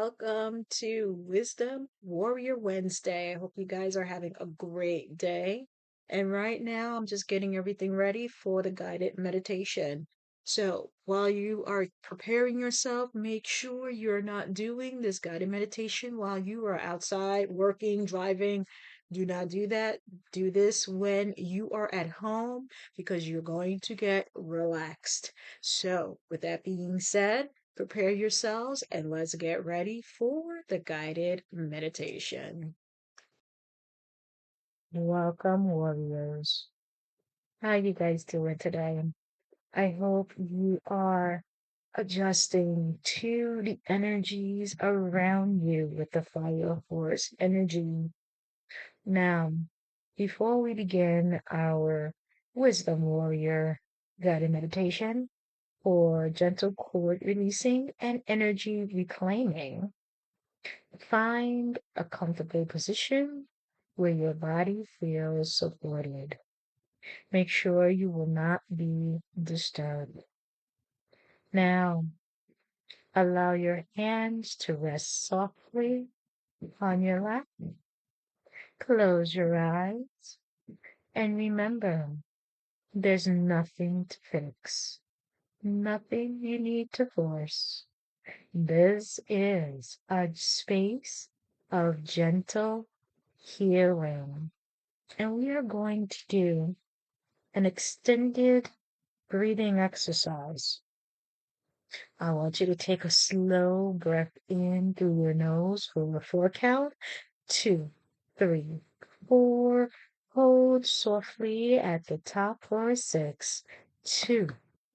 welcome to Wisdom Warrior Wednesday. I hope you guys are having a great day. And right now, I'm just getting everything ready for the guided meditation. So while you are preparing yourself, make sure you're not doing this guided meditation while you are outside working, driving. Do not do that. Do this when you are at home because you're going to get relaxed. So, with that being said, prepare yourselves and let's get ready for the guided meditation. Welcome, warriors. How you guys doing today? I hope you are adjusting to the energies around you with the fire force energy. Now, before we begin our wisdom warrior guided meditation for gentle cord releasing and energy reclaiming, find a comfortable position where your body feels supported. Make sure you will not be disturbed. Now, allow your hands to rest softly on your lap. Close your eyes and remember there's nothing to fix, nothing you need to force. This is a space of gentle healing. And we are going to do an extended breathing exercise. I want you to take a slow breath in through your nose for a 4 count. 2, 3, 4. Hold softly at the top for 6. 2,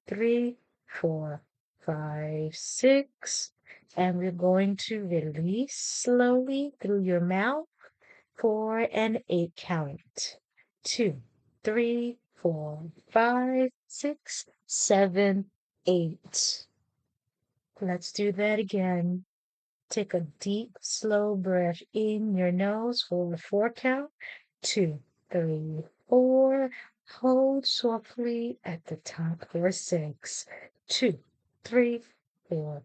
3, 4, 5, 6. And we're going to release slowly through your mouth for an 8 count. 2, 3, 4, 5, 6, 7, 8. Let's do that again. Take a deep, slow breath in your nose for a 4 count. 2, 3, 4. Hold softly at the top for 6. 2, 3, 4,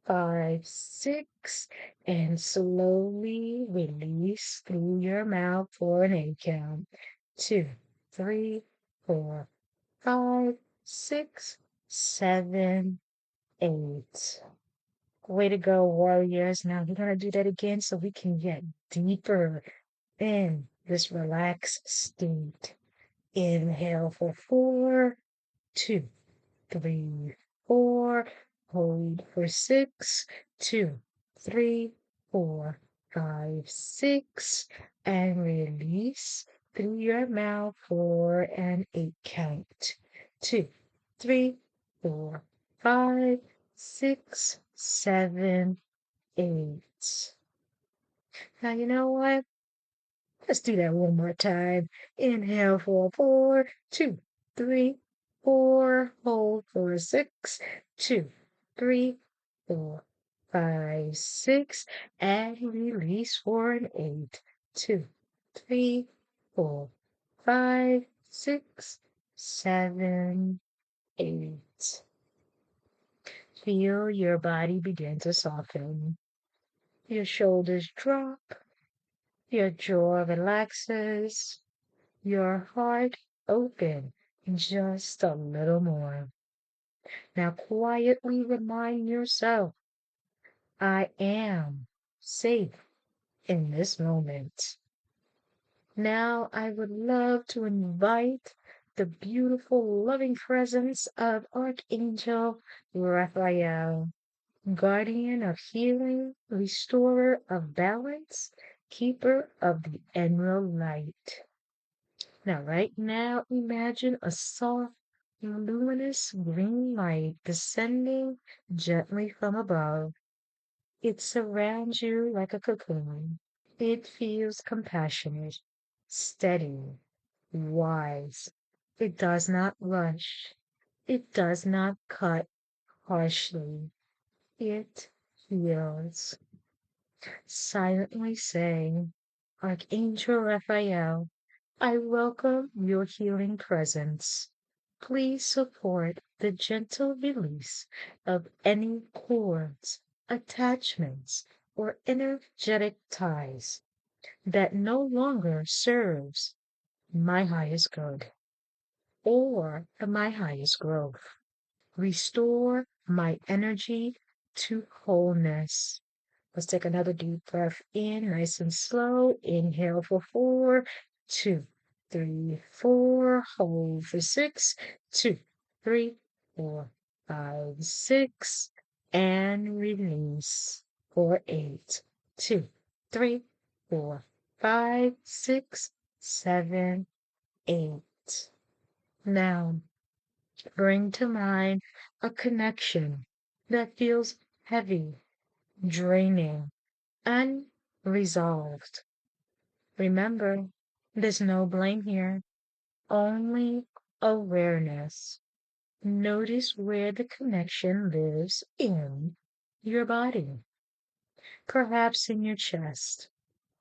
5, 6. And slowly release through your mouth for an 8 count. 2, 3, 4, 5, 6, 7, 8. Way to go, warriors. Now we're going to do that again so we can get deeper in this relaxed state. Inhale for 4, 2, 3, 4. Hold for 6, 2, 3, 4, 5, 6. And release through your mouth for an 8 count. 2, 3, 4, 5, 6, 7, 8. Now, you know what? Let's do that one more time. Inhale for 4, 2, 3, 4. Hold for 6, 2, 3, 4, 5, 6. And release for an 8, 2, 3, 4, 5, 6, 7, 8. Feel your body begin to soften. Your shoulders drop, your jaw relaxes, your heart open just a little more. Now quietly remind yourself, I am safe in this moment. Now I would love to invite the beautiful, loving presence of Archangel Raphael, guardian of healing, restorer of balance, keeper of the emerald light. Now, right now, imagine a soft, luminous green light descending gently from above. It surrounds you like a cocoon. It feels compassionate, steady, wise. It does not rush. It does not cut harshly. It heals, silently saying, Archangel Raphael, I welcome your healing presence. Please support the gentle release of any cords, attachments, or energetic ties that no longer serves my highest good or my highest growth. Restore my energy to wholeness. Let's take another deep breath in, nice and slow. Inhale for 4, 2, 3, 4. Hold for 6, 2, 3, 4, 5, 6. And release for 8, 2, 3, 4, 5, 6, 7, 8. Now, bring to mind a connection that feels heavy, draining, unresolved. Remember, there's no blame here, only awareness. Notice where the connection lives in your body, perhaps in your chest,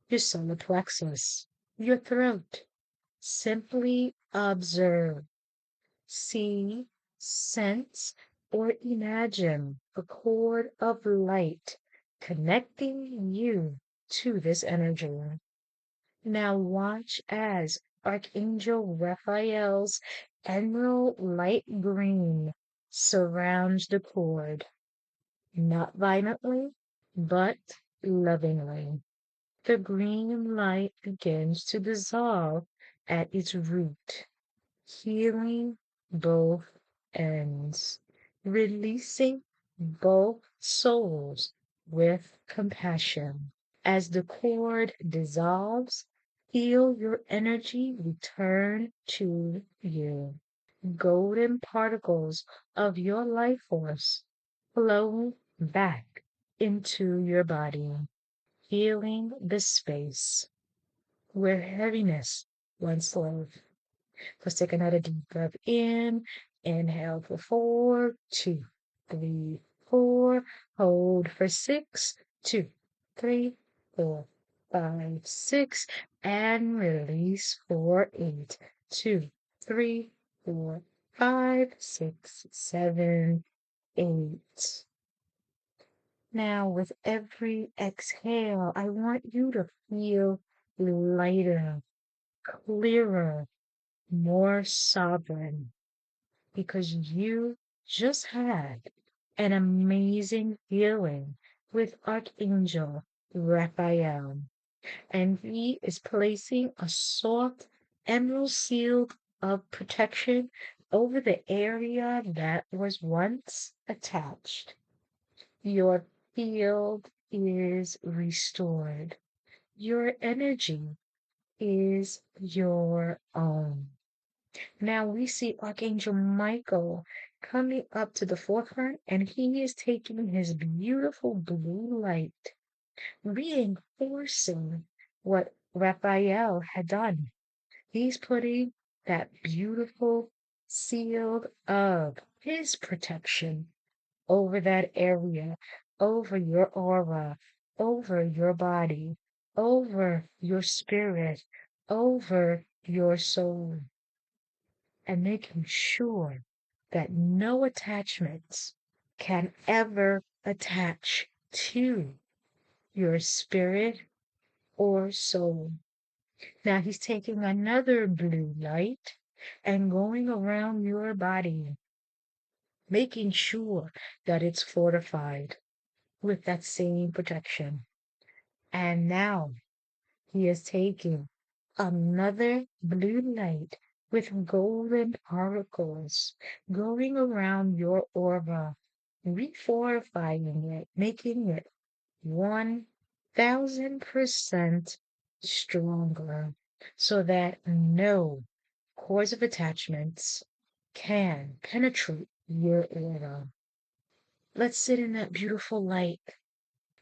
your solar plexus, your throat. Simply observe, see, sense, or imagine a cord of light connecting you to this energy. Now watch as Archangel Raphael's emerald light green surrounds the cord, not violently, but lovingly. The green light begins to dissolve at its root, healing both ends, releasing both souls with compassion. As the cord dissolves, feel your energy return to you. Golden particles of your life force flow back into your body, healing the space where heaviness once lived. Let's take another deep breath in. Inhale for 4, 2, 3, 4. Hold for 6, 2, 3, 4, 5, 6. And release for 8, 2, 3, 4, 5, 6, 7, 8. Now, with every exhale, I want you to feel lighter, clearer, more sovereign, because you just had an amazing healing with Archangel Raphael, and he is placing a soft emerald shield of protection over the area that was once attached. Your field is restored. Your energy is your own. Now we see Archangel Michael coming up to the forefront, and he is taking his beautiful blue light, reinforcing what Raphael had done. He's putting that beautiful shield of his protection over that area, over your aura, over your body, over your spirit, over your soul, and making sure that no attachments can ever attach to your spirit or soul. Now he's taking another blue light and going around your body, making sure that it's fortified with that same protection. And now he is taking another blue light with golden particles going around your aura, refortifying it, making it 1000% stronger so that no cords of attachments can penetrate your aura. Let's sit in that beautiful light.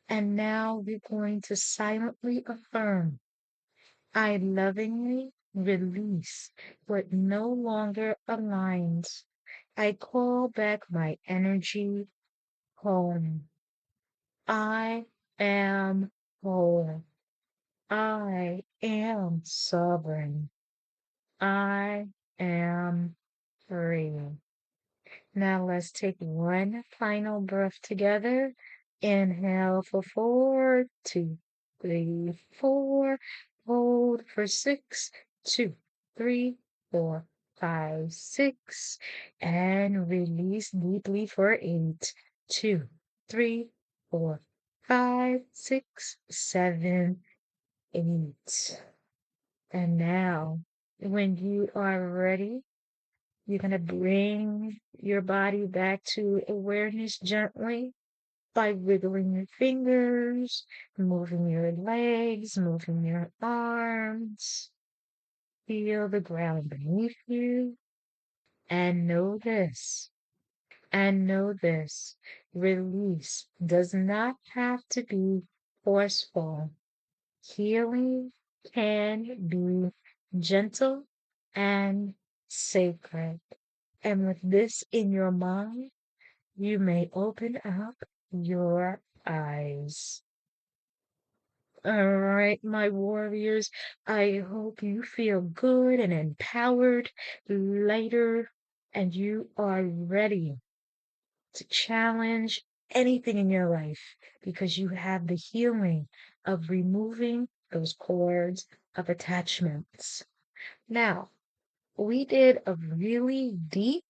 And now we're going to silently affirm, I lovingly release what no longer aligns. I call back my energy home. I am whole. I am sovereign. I am free. Now let's take one final breath together. Inhale for 4, 2, 3, 4. Hold for 6, 2, 3, 4, 5, 6. And release deeply for 8, 2, 3, 4, 5, 6, 7, 8. And now, when you are ready, you're going to bring your body back to awareness gently by wiggling your fingers, moving your legs, moving your arms. Feel the ground beneath you and know this. And know this. Release does not have to be forceful. Healing can be gentle and sacred. And with this in your mind, you may open up your eyes. All right, my warriors, I hope you feel good and empowered, lighter, and you are ready to challenge anything in your life because you have the healing of removing those cords of attachments. Now, we did a really deep,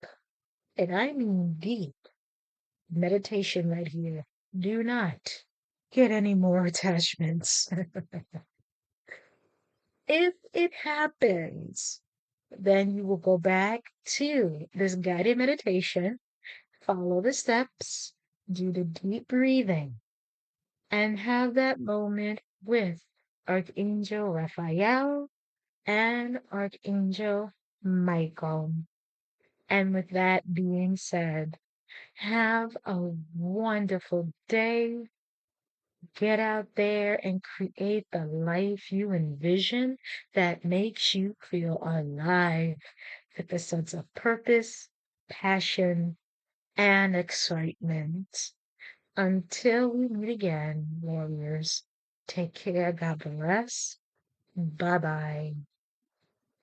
and I mean deep, meditation right here. Do not get any more attachments. If it happens, then you will go back to this guided meditation, follow the steps, do the deep breathing, and have that moment with Archangel Raphael and Archangel Michael. And with that being said, have a wonderful day. Get out there and create the life you envision that makes you feel alive with a sense of purpose, passion, and excitement. Until we meet again, warriors, take care. God bless. Bye bye.